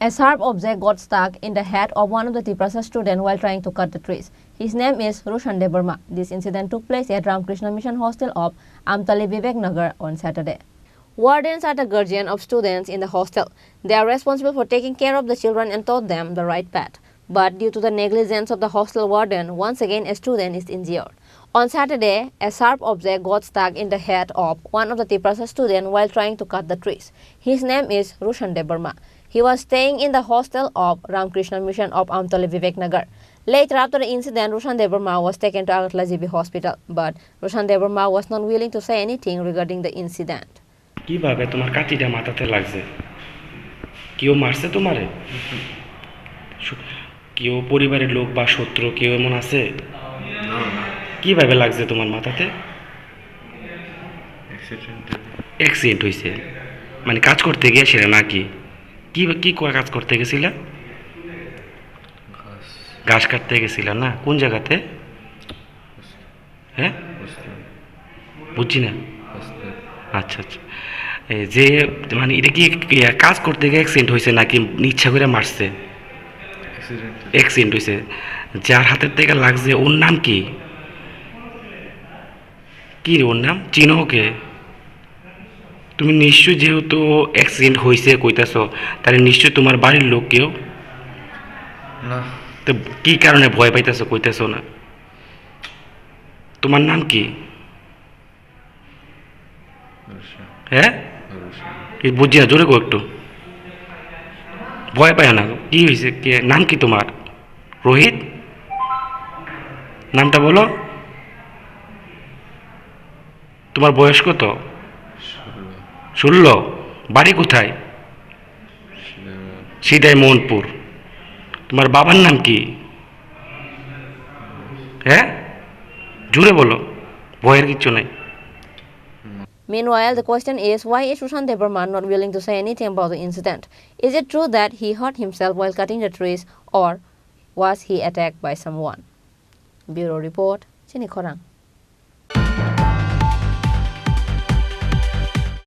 A sharp object got stuck in the head of one of the Tiprasa students while trying to cut the trees. His name is Roshan Debarma. This incident took place at Ramakrishna Mission Hostel of Amtali Vivek Nagar on Saturday. Wardens are the guardian of students in the hostel. They are responsible for taking care of the children and taught them the right path. But due to the negligence of the hostel warden, once again a student is injured. On Saturday, a sharp object got stuck in the head of one of the Tiprasa students while trying to cut the trees. His name is Roshan Debarma. He was staying in the hostel of Ramakrishna Mission of Amtali Vivek Nagar. Later, after the incident, Roshan Debarma was taken to Agartala GB Hospital. But Roshan Debarma was not willing to say anything regarding the incident. কিভাবে তোমার কাঁচিটা মাথাতে লাগছে? কেউ মারছে তোমারে? কেউ পরিবারের লোক বা শত্রু কেউ এমন আছে? কিভাবে লাগছে তোমার মাথাতে? অ্যাক্সিডেন্ট হয়েছে মানে কাজ করতে গিয়েছিলে নাকি? কি কাজ করতে গেছিলে? ঘাস কাটতে গেছিলে না? কোন জায়গাতে? হ্যাঁ বুঝছি না। আচ্ছা আচ্ছা, যে মানে এটা কি কাজ করতে গিয়ে অ্যাক্সিডেন্ট হয়েছে নাকি ইচ্ছা করে মারছে? অ্যাক্সিডেন্ট হয়েছে। যার হাতের থেকে লাগছে ওর নাম কি? কি রে ওর নাম? চিনো ওকে? তুমি নিশ্চয়ই, যেহেতু অ্যাক্সিডেন্ট হয়েছে কইতাছ, তাহলে নিশ্চয়ই তোমার বাড়ির লোক কেউ না। তো কি কারণে ভয় পাইতেছ কইতেছ না? তোমার নাম কি? হ্যাঁ বুঝছি না, জোরে কো একটু। ভয় পায় না, কি হয়েছে? কে নাম কি তোমার? রোহিত? নামটা বলো। তোমার বয়স কত? 16। বাড়ি কোথায়? সিদাই মোহনপুর। তোমার বাবার নাম কি? হ্যাঁ জোরে বলো, ভয়ের কিচ্ছু নাই। Meanwhile, the question is, why is Roshan Debarma not willing to say anything about the incident? Is it true that he hurt himself while cutting the trees, or was he attacked by someone? Bureau Report, Chini Khorang.